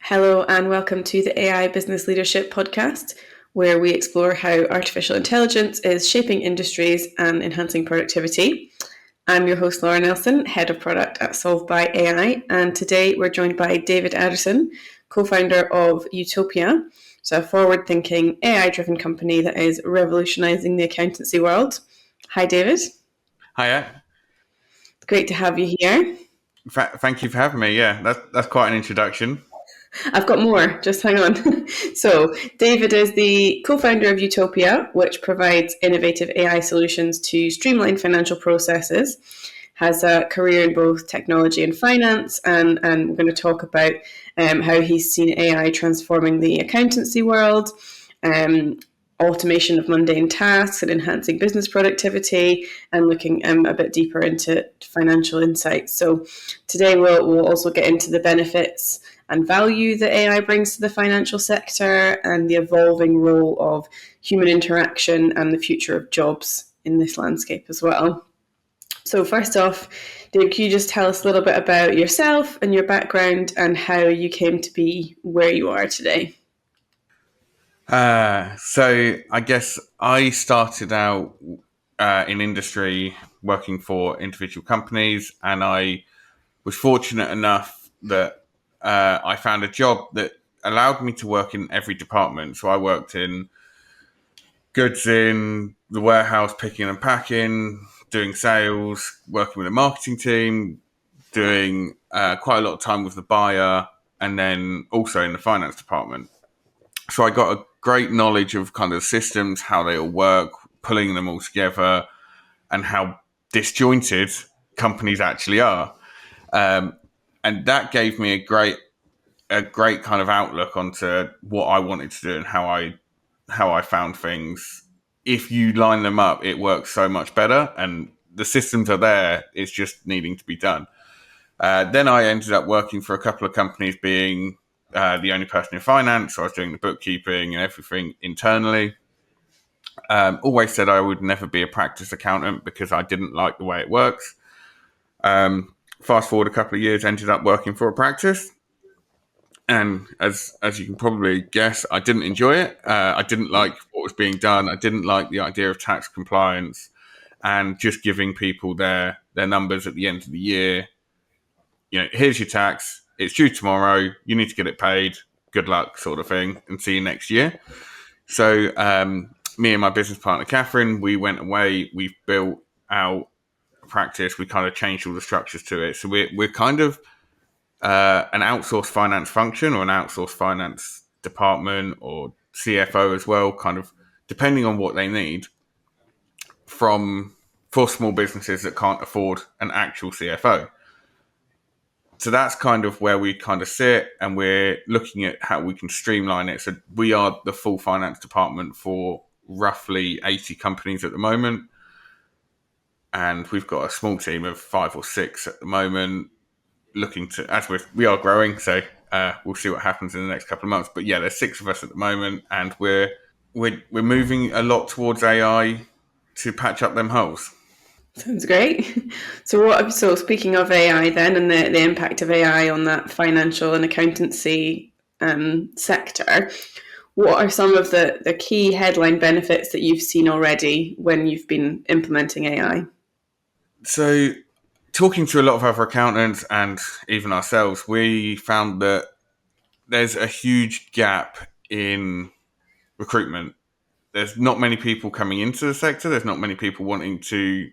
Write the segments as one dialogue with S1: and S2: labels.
S1: Hello and welcome to the AI Business Leadership Podcast, where we explore how artificial intelligence is shaping industries and enhancing productivity. I'm your host, Laura Nelson, Head of Product at SolvedBy.Ai, and today we're joined by David Adderson, co-founder of Utopia, so a forward-thinking AI-driven company that is revolutionizing the accountancy world. Hi, David.
S2: Hiya.
S1: Great to have you here.
S2: Thank you for having me. Yeah, that's quite an introduction.
S1: I've got more, just hang on. So, David is the co-founder of Utopia, which provides innovative AI solutions to streamline financial processes, has a career in both technology and finance, and we're going to talk about how he's seen AI transforming the accountancy world, automation of mundane tasks and enhancing business productivity, and looking a bit deeper into financial insights. So today we'll also get into the benefits and value that AI brings to the financial sector and the evolving role of human interaction and the future of jobs in this landscape as well. So first off, Dave, can you just tell us a little bit about yourself and your background and how you came to be where you are today?
S2: So I guess I started out in industry working for individual companies, and I was fortunate enough that I found a job that allowed me to work in every department. So I worked in goods in the warehouse, picking and packing, doing sales, working with a marketing team, doing quite a lot of time with the buyer, and then also in the finance department. So I got a great knowledge of kind of systems, how they all work, pulling them all together, and how disjointed companies actually are. And that gave me a great kind of outlook onto what I wanted to do and how I found things. If you line them up, it works so much better, and the systems are there. It's just needing to be done. Then I ended up working for a couple of companies, being the only person in finance. So I was doing the bookkeeping and everything internally. Always said I would never be a practice accountant because I didn't like the way it works. Fast forward a couple of years, ended up working for a practice. And as you can probably guess, I didn't enjoy it. I didn't like what was being done. I didn't like the idea of tax compliance and just giving people their numbers at the end of the year. You know, here's your tax. It's due tomorrow. You need to get it paid. Good luck, sort of thing, and see you next year. So me and my business partner, Catherine, we went away. We've built out a practice. We kind of changed all the structures to it. So we're kind of an outsourced finance function or an outsourced finance department or CFO as well, kind of depending on what they need for small businesses that can't afford an actual CFO. So that's kind of where we kind of sit, and we're looking at how we can streamline it. So we are the full finance department for roughly 80 companies at the moment. And we've got a small team of 5 or 6 at the moment, looking to, as we are growing. So we'll see what happens in the next couple of months. But yeah, there's 6 of us at the moment, and we're moving a lot towards AI to patch up them holes.
S1: Sounds great. So speaking of AI then and the impact of AI on that financial and accountancy sector, what are some of the key headline benefits that you've seen already when you've been implementing AI?
S2: So talking to a lot of other accountants and even ourselves, we found that there's a huge gap in recruitment. There's not many people coming into the sector. There's not many people wanting to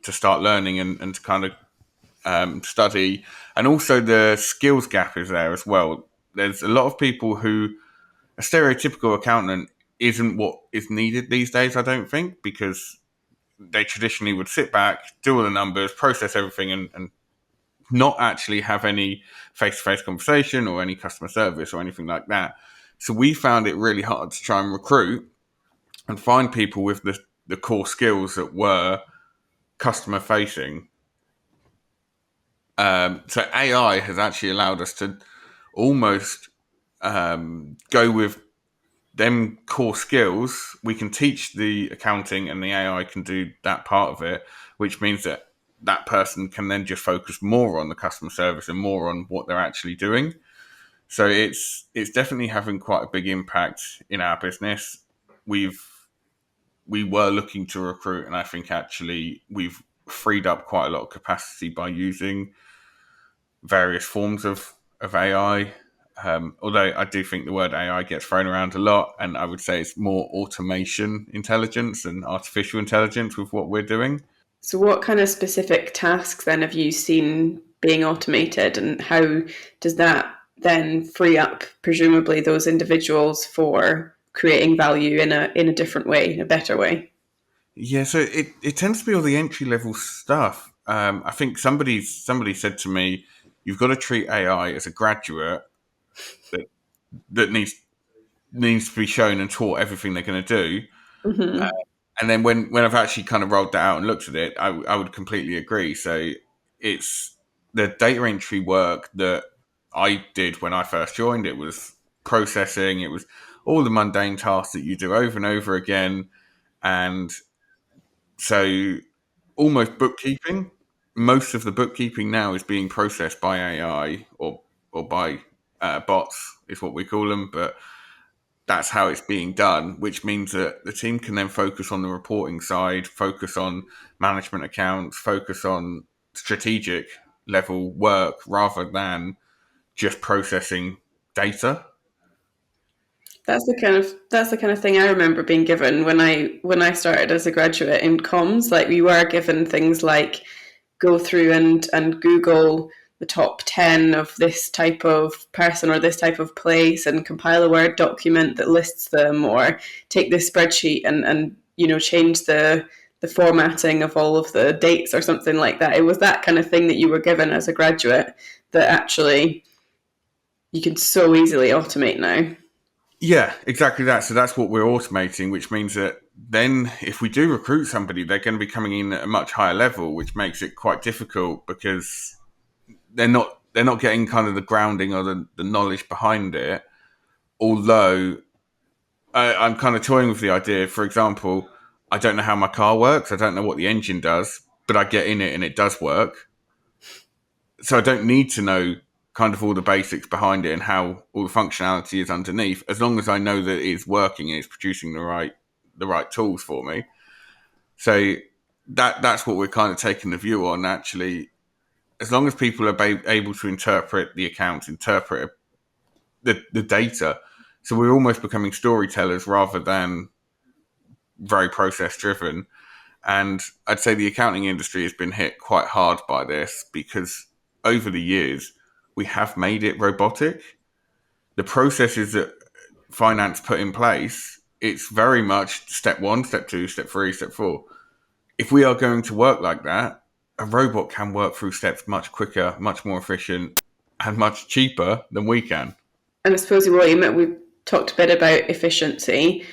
S2: start learning and to kind of study. And also the skills gap is there as well. There's a lot of people who a stereotypical accountant isn't what is needed these days, I don't think, because they traditionally would sit back, do all the numbers, process everything, and not actually have any face-to-face conversation or any customer service or anything like that. So we found it really hard to try and recruit and find people with the core skills that were customer facing. So AI has actually allowed us to almost go with them core skills. We can teach the accounting and the AI can do that part of it, which means that person can then just focus more on the customer service and more on what they're actually doing. So it's definitely having quite a big impact in our business. We've we were looking to recruit, and I think actually we've freed up quite a lot of capacity by using various forms of AI. Although I do think the word AI gets thrown around a lot, and I would say it's more automation intelligence and artificial intelligence with what we're doing.
S1: So, what kind of specific tasks then have you seen being automated, and how does that then free up, presumably, those individuals for creating value in a different way, in a better way?
S2: Yeah, so it tends to be all the entry level stuff. I think somebody said to me, "You've got to treat AI as a graduate that that needs to be shown and taught everything they're going to do."
S1: Hmm.
S2: And then when I've actually kind of rolled that out and looked at it, I would completely agree. So it's the data entry work that I did when I first joined. It was processing. It was all the mundane tasks that you do over and over again, and so almost bookkeeping. Most of the bookkeeping now is being processed by AI or by bots, is what we call them. But that's how it's being done, which means that the team can then focus on the reporting side, focus on management accounts, focus on strategic level work rather than just processing data.
S1: That's the kind of thing I remember being given when I started as a graduate in comms. Like, we were given things like go through and Google the top 10 of this type of person or this type of place and compile a Word document that lists them, or take this spreadsheet and change the formatting of all of the dates or something like that. It was that kind of thing that you were given as a graduate that actually you can so easily automate now.
S2: Yeah, exactly that. So that's what we're automating, which means that then if we do recruit somebody, they're going to be coming in at a much higher level, which makes it quite difficult because they're not getting kind of the grounding or the knowledge behind it. Although I'm kind of toying with the idea. For example, I don't know how my car works. I don't know what the engine does, but I get in it and it does work. So I don't need to know kind of all the basics behind it and how all the functionality is underneath, as long as I know that it's working and it's producing the right tools for me. So that's what we're kind of taking the view on. Actually, as long as people are able to interpret the accounts, interpret the data, so we're almost becoming storytellers rather than very process driven. And I'd say the accounting industry has been hit quite hard by this because over the years, we have made it robotic. The processes that finance put in place, it's very much step one, step two, step three, step four. If we are going to work like that, a robot can work through steps much quicker, much more efficient, and much cheaper than we can.
S1: And I suppose, William, we've talked a bit about efficiency.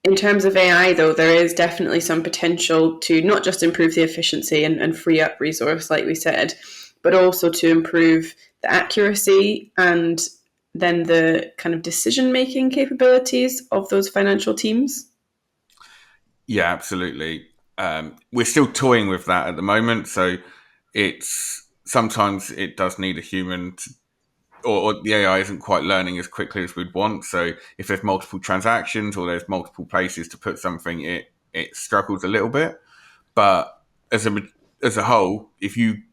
S1: In terms of AI, though, there is definitely some potential to not just improve the efficiency and free up resource, like we said, but also to improve the accuracy and then the kind of decision making capabilities of those financial teams.
S2: Yeah, absolutely. We're still toying with that at the moment, so it's sometimes it does need a human or the AI isn't quite learning as quickly as we'd want. So if there's multiple transactions or there's multiple places to put something, it struggles a little bit. But as a whole, if you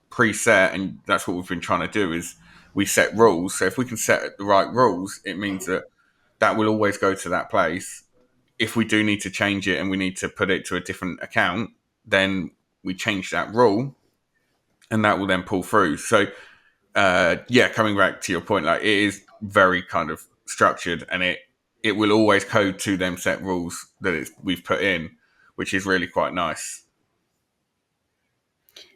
S2: preset, and that's what we've been trying to do, is we set rules. So if we can set the right rules, it means that will always go to that place. If we do need to change it and we need to put it to a different account, then we change that rule, and that will then pull through. So yeah, coming back to your point, like it is very kind of structured, and it will always code to them set rules that we've put in, which is really quite nice.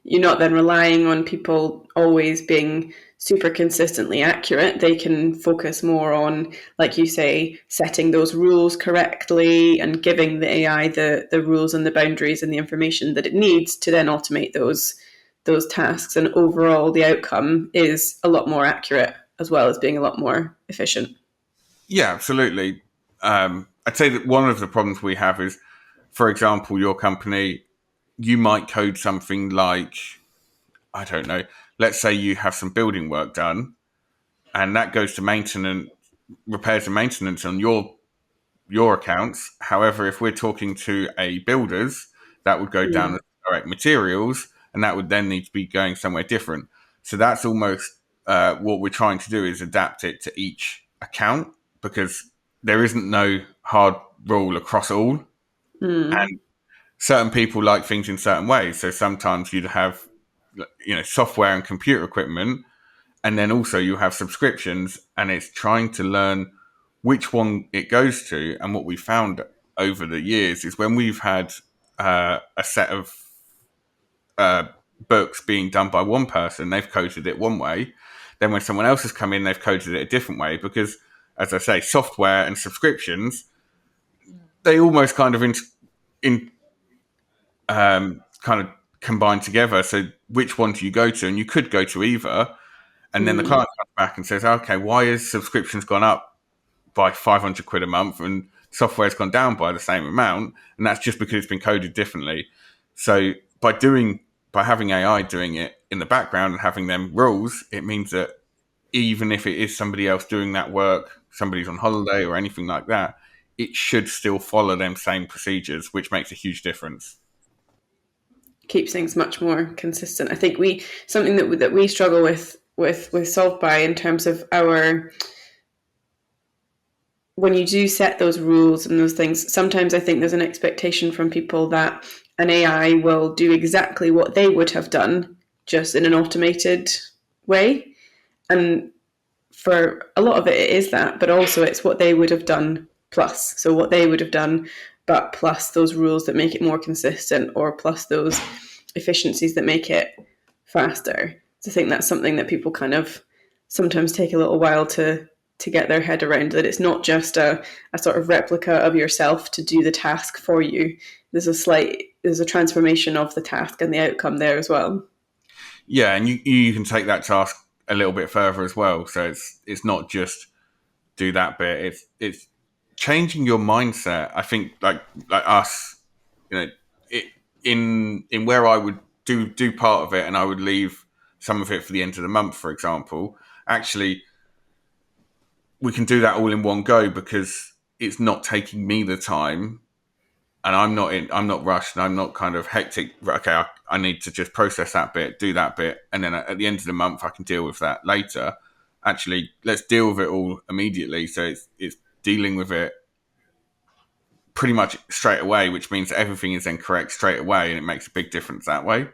S1: You're not then relying on people always being super consistently accurate. They can focus more on, like you say, setting those rules correctly and giving the AI the rules and the boundaries and the information that it needs to then automate those tasks. And overall, the outcome is a lot more accurate as well as being a lot more efficient.
S2: Yeah, absolutely. I'd say that one of the problems we have is, for example, your company, you might code something like, I don't know, let's say you have some building work done. and that goes to maintenance, repairs and maintenance on your accounts. However, if we're talking to a builder's, that would go down as direct materials, and that would then need to be going somewhere different. So that's almost what we're trying to do, is adapt it to each account, because there isn't no hard rule across all. And certain people like things in certain ways. So sometimes you'd have, software and computer equipment, and then also you have subscriptions, and it's trying to learn which one it goes to. And what we found over the years is when we've had a set of books being done by one person, they've coded it one way. Then when someone else has come in, they've coded it a different way, because, as I say, software and subscriptions, they almost kind of kind of combine together. So which one do you go to? And you could go to either. And then the client comes back and says, okay, why has subscriptions gone up by 500 quid a month and software's gone down by the same amount? And that's just because it's been coded differently. So by having AI doing it in the background and having them rules, it means that even if it is somebody else doing that work, somebody's on holiday or anything like that, it should still follow them same procedures, which makes a huge difference.
S1: Keeps things much more consistent. I think something that we struggle with SolvedBy in terms of our, when you do set those rules and those things, sometimes I think there's an expectation from people that an AI will do exactly what they would have done, just in an automated way. And for a lot of it is that, but also it's what they would have done plus. So what they would have done, but plus those rules that make it more consistent, or plus those efficiencies that make it faster. So I think that's something that people kind of sometimes take a little while to get their head around, that it's not just a sort of replica of yourself to do the task for you. There's a transformation of the task and the outcome there as well.
S2: Yeah, and you can take that task a little bit further as well. So it's not just do that bit. It's changing your mindset. I think like us, in where I would do part of it and I would leave some of it for the end of the month, for example. Actually, we can do that all in one go, because it's not taking me the time, and I'm not rushed, and I'm not kind of hectic. Okay, I need to just process that bit, do that bit, and then at the end of the month I can deal with that later. Actually, let's deal with it all immediately. So it's dealing with it pretty much straight away, which means that everything is then correct straight away, and it makes a big difference that way.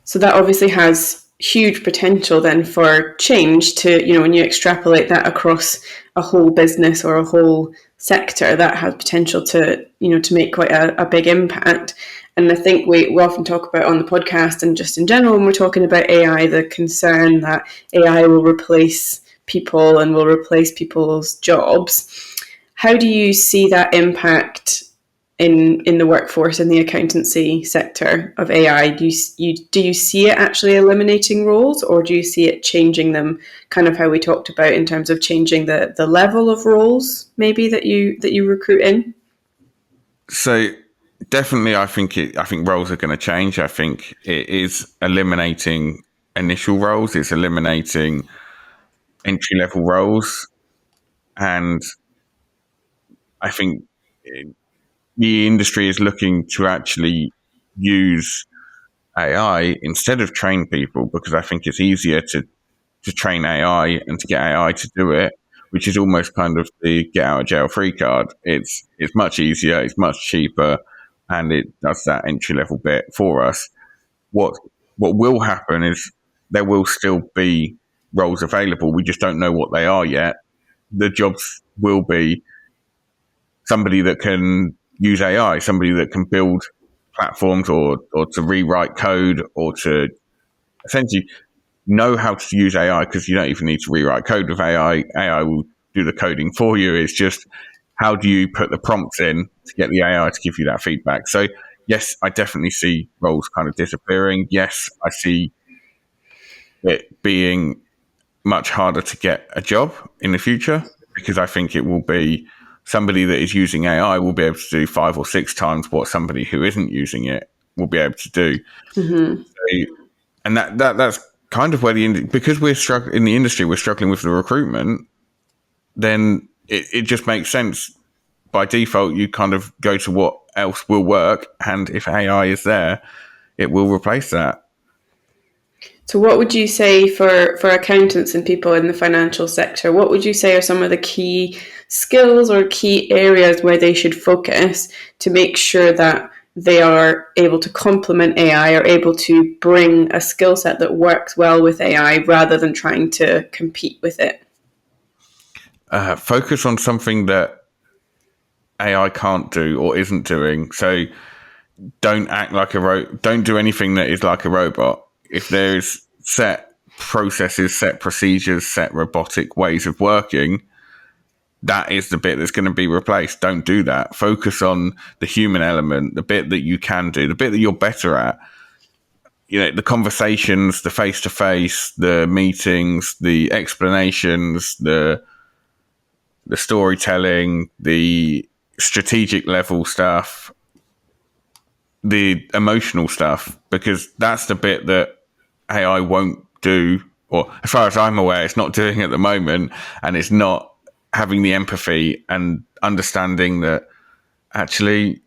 S1: So that obviously has huge potential then for change to, when you extrapolate that across a whole business or a whole sector, that has potential to, to make quite a big impact. And I think we often talk about on the podcast and just in general when we're talking about AI, the concern that AI will replace people and will replace people's jobs. How do you see that impact in the workforce in the accountancy sector of AI? Do you see it actually eliminating roles, or do you see it changing them, kind of how we talked about in terms of changing the level of roles maybe that you recruit in?
S2: So definitely, I think roles are going to change. I think it is eliminating initial roles. It's eliminating entry level roles, and I think the industry is looking to actually use AI instead of train people, because I think it's easier to train AI and to get AI to do it, which is almost kind of the get out of jail free card. It's much easier, it's much cheaper, and it does that entry level bit for us. What will happen is there will still be roles available. We just don't know what they are yet. The jobs will be somebody that can use AI, somebody that can build platforms, or to rewrite code, or to essentially know how to use AI, because you don't even need to rewrite code with AI. AI will do the coding for you. It's just, how do you put the prompts in to get the AI to give you that feedback? So yes, I definitely see roles kind of disappearing. Yes, I see it being much harder to get a job in the future, because I think it will be somebody that is using AI will be able to do 5 or 6 times what somebody who isn't using it will be able to do.
S1: Mm-hmm.
S2: So, and that's kind of where because we're struggling in the industry, we're struggling with the recruitment. Then it just makes sense. By default, you kind of go to what else will work, and if AI is there, it will replace that.
S1: So, what would you say for accountants and people in the financial sector? What would you say are some of the key skills or key areas where they should focus to make sure that they are able to complement AI or able to bring a skill set that works well with AI rather than trying to compete with it?
S2: Focus on something that AI can't do or isn't doing. So don't act like don't do anything that is like a robot. If there's set processes, set procedures, set robotic ways of working, that is the bit that's going to be replaced. Don't do that. Focus on the human element, the bit that you can do, the bit that you're better at. The conversations, the face to face, the meetings, the explanations, the storytelling, the strategic level stuff, the emotional stuff, because that's the bit that AI won't do, or as far as I'm aware, it's not doing at the moment, and it's not having the empathy and understanding that actually,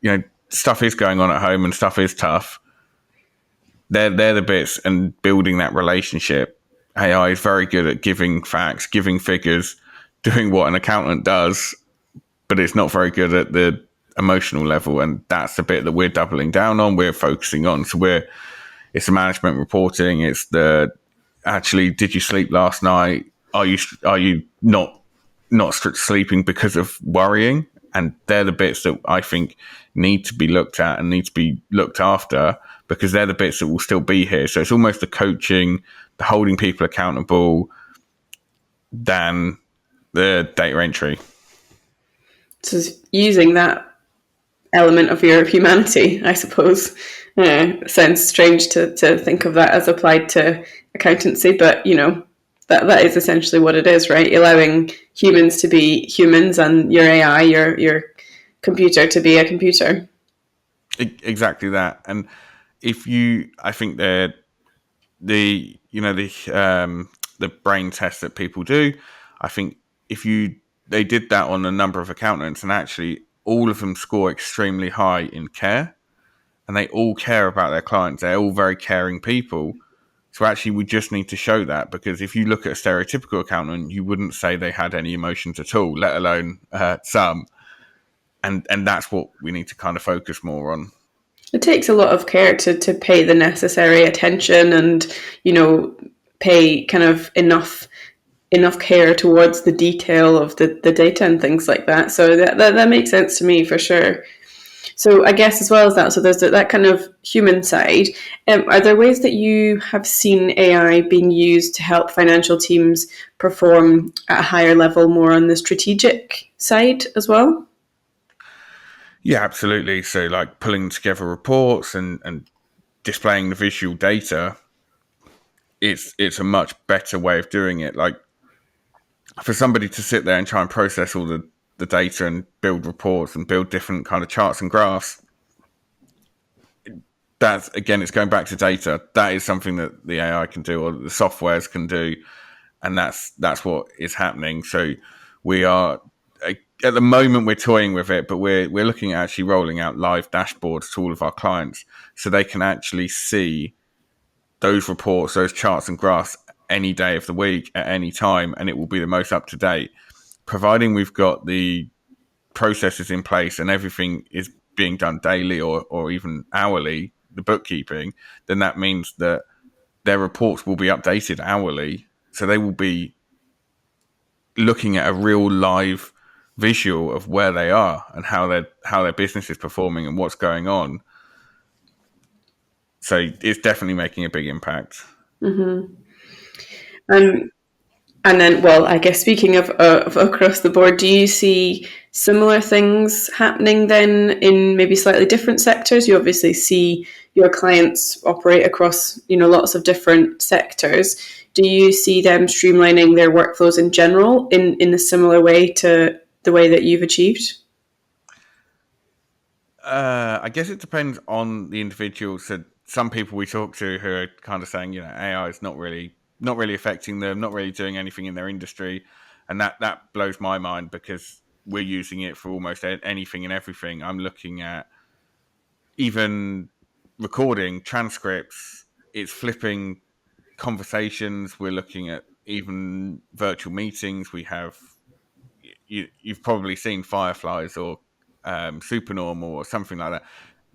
S2: stuff is going on at home and stuff is tough. They're the bits, and building that relationship. AI is very good at giving facts, giving figures, doing what an accountant does, but it's not very good at the emotional level, and that's the bit that we're doubling down on. We're focusing on. So it's the management reporting. It's the actually, did you sleep last night? Are you not sleeping because of worrying? And they're the bits that I think need to be looked at and need to be looked after, because they're the bits that will still be here. So it's almost the coaching, the holding people accountable, than the data entry.
S1: So, using that element of your humanity, I suppose. Sounds strange to think of that as applied to accountancy, but that is essentially what it is, right? Allowing humans to be humans and your AI, your computer, to be a computer.
S2: Exactly that. And I think the brain test that people do, I think they did that on a number of accountants, and actually all of them score extremely high in care, and they all care about their clients. They're all very caring people. So actually, we just need to show that, because if you look at a stereotypical accountant, you wouldn't say they had any emotions at all, let alone some. And that's what we need to kind of focus more on.
S1: It takes a lot of care to pay the necessary attention and, pay kind of enough care towards the detail of the data and things like that. So that makes sense to me for sure. So I guess as well as that, so there's that kind of human side. Are there ways that you have seen AI being used to help financial teams perform at a higher level, more on the strategic side as well?
S2: Yeah, absolutely. So like pulling together reports and displaying the visual data, it's a much better way of doing it. Like, for somebody to sit there and try and process all the data and build reports and build different kind of charts and graphs, that's, again, it's going back to data. That is something that the AI can do, or the softwares can do, and that's what is happening. So we are, at the moment, we're toying with it, but we're looking at actually rolling out live dashboards to all of our clients, so they can actually see those reports, those charts and graphs, any day of the week at any time, and it will be the most up to date, providing we've got the processes in place and everything is being done daily or even hourly, the bookkeeping. Then that means that their reports will be updated hourly, so they will be looking at a real live visual of where they are and how their business is performing and what's going on. So it's definitely making a big impact.
S1: Mm-hmm. And then, well, I guess speaking of across the board, do you see similar things happening then in maybe slightly different sectors? You obviously see your clients operate across, lots of different sectors. Do you see them streamlining their workflows in general in a similar way to the way that you've achieved?
S2: I guess it depends on the individual. So some people we talk to who are kind of saying, AI is not really affecting them, not really doing anything in their industry, and that blows my mind because we're using it for almost anything and everything. I'm looking at even recording transcripts. It's flipping conversations. We're looking at even virtual meetings. We have you've probably seen Fireflies or Supernormal or something like that.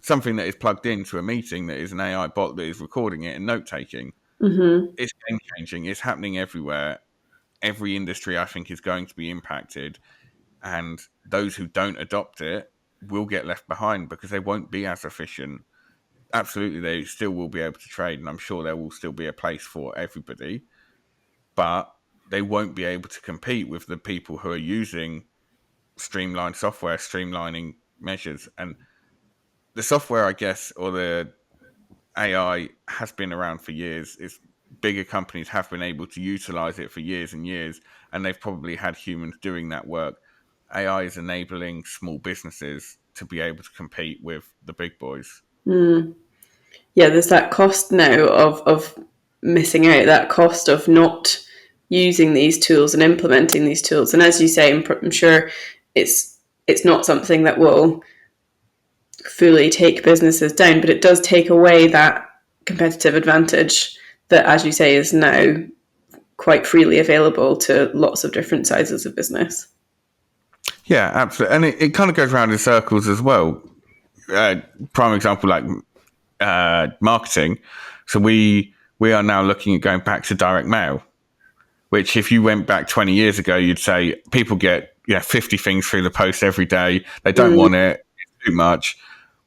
S2: Something that is plugged into a meeting that is an AI bot that is recording it and note taking.
S1: Mm-hmm.
S2: It's game changing. It's happening everywhere. Every industry, I think, is going to be impacted, and those who don't adopt it will get left behind because they won't be as efficient. Absolutely, they still will be able to trade, and I'm sure there will still be a place for everybody, but they won't be able to compete with the people who are using streamlined software, streamlining measures. And the software, I guess, or the AI has been around for years. It's bigger companies have been able to utilize it for years and years, and they've probably had humans doing that work. AI is enabling small businesses to be able to compete with the big boys.
S1: Yeah, there's that cost now of missing out, that cost of not using these tools and implementing these tools. And as you say, I'm sure it's not something that will fully take businesses down, but it does take away that competitive advantage that, as you say, is now quite freely available to lots of different sizes of business.
S2: Yeah, absolutely. And it kind of goes around in circles as well. Prime example, like marketing. So we are now looking at going back to direct mail, which if you went back 20 years ago, you'd say people get 50 things through the post every day. They don't want it. It's too much.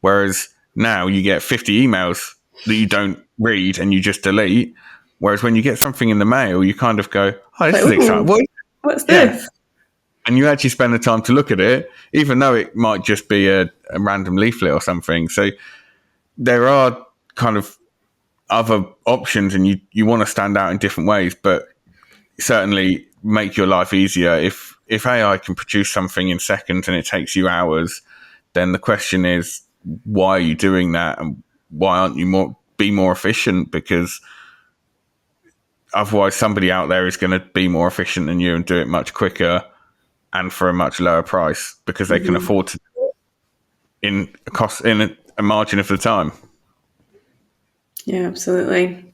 S2: Whereas now you get 50 emails that you don't read and you just delete. Whereas when you get something in the mail, you kind of go, oh, this is exciting.
S1: What's
S2: Yeah.
S1: this?
S2: And you actually spend the time to look at it, even though it might just be a random leaflet or something. So there are kind of other options, and you want to stand out in different ways, but certainly make your life easier. If AI can produce something in seconds and it takes you hours, then the question is, why are you doing that, and why aren't you be more efficient? Because otherwise somebody out there is going to be more efficient than you and do it much quicker and for a much lower price because they can afford to do it in a margin of the time.
S1: Yeah, absolutely.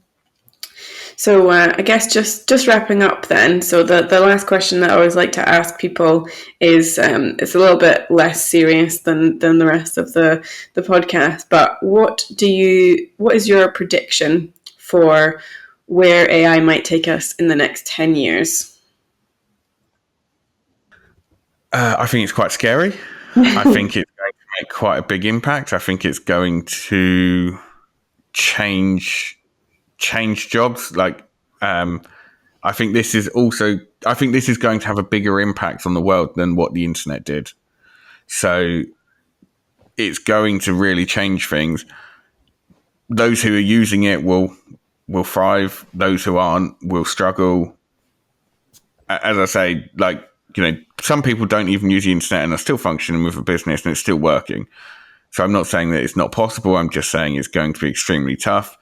S1: So I guess just wrapping up then. So the last question that I always like to ask people is it's a little bit less serious than the rest of the podcast. But what is your prediction for where AI might take us in the next 10 years?
S2: I think it's quite scary. I think it's going to make quite a big impact. I think it's going to change jobs. Like, I think this is going to have a bigger impact on the world than what the internet did. So it's going to really change things. Those who are using it will thrive. Those who aren't will struggle. As I say, like, some people don't even use the internet and are still functioning with a business and it's still working. So I'm not saying that it's not possible. I'm just saying it's going to be extremely tough.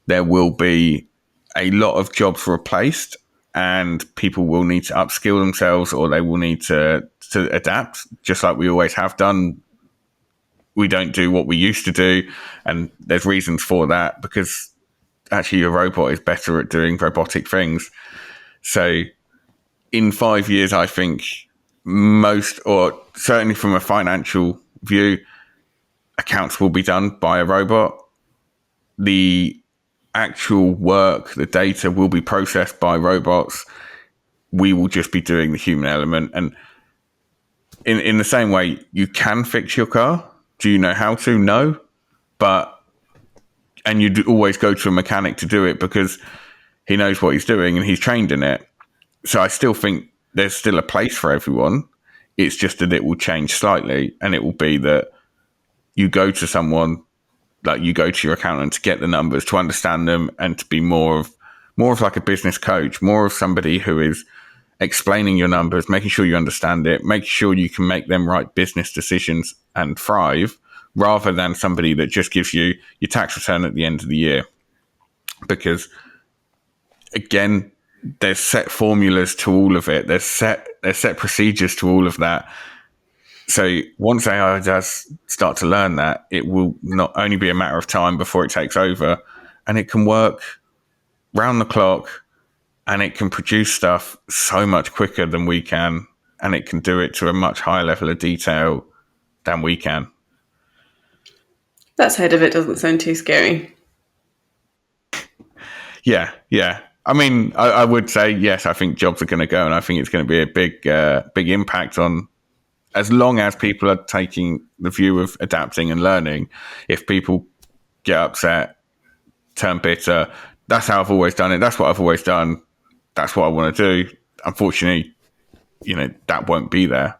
S2: There will be a lot of jobs replaced, and people will need to upskill themselves, or they will need to adapt, just like we always have done. We don't do what we used to do, and there's reasons for that, because actually a robot is better at doing robotic things. So in 5 years, I think most, or certainly from a financial view, accounts will be done by a robot. The actual work, the data will be processed by robots. We will just be doing the human element. And in the same way, you can fix your car. Do you know how to? No. And you always go to a mechanic to do it because he knows what he's doing and he's trained in it. So I still think there's still a place for everyone. It's just that it will change slightly, and it will be that you go to someone, like you go to your accountant to get the numbers, to understand them, and to be more of like a business coach, more of somebody who is explaining your numbers, making sure you understand it, making sure you can make them right business decisions and thrive, rather than somebody that just gives you your tax return at the end of the year. Because again, there's set formulas to all of it. There's set procedures to all of that. So once AI does start to learn that, it will not only be a matter of time before it takes over, and it can work round the clock, and it can produce stuff so much quicker than we can, and it can do it to a much higher level of detail than we can.
S1: That side of it doesn't sound too scary.
S2: Yeah. I mean, I would say, yes, I think jobs are going to go, and I think it's going to be a big impact on, as long as people are taking the view of adapting and learning. If people get upset, turn bitter, that's how I've always done it. That's what I've always done. That's what I want to do. Unfortunately, that won't be there.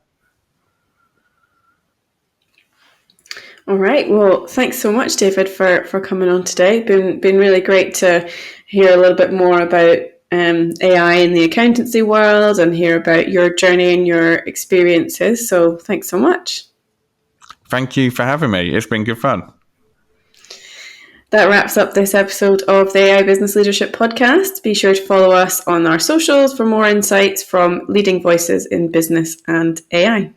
S1: All right. Well, thanks so much, David, for coming on today. Been really great to hear a little bit more about AI in the accountancy world and hear about your journey and your experiences. So thanks so much.
S2: Thank you for having me. It's been good fun.
S1: That wraps up this episode of the AI Business Leadership Podcast. Be sure to follow us on our socials for more insights from leading voices in business and AI.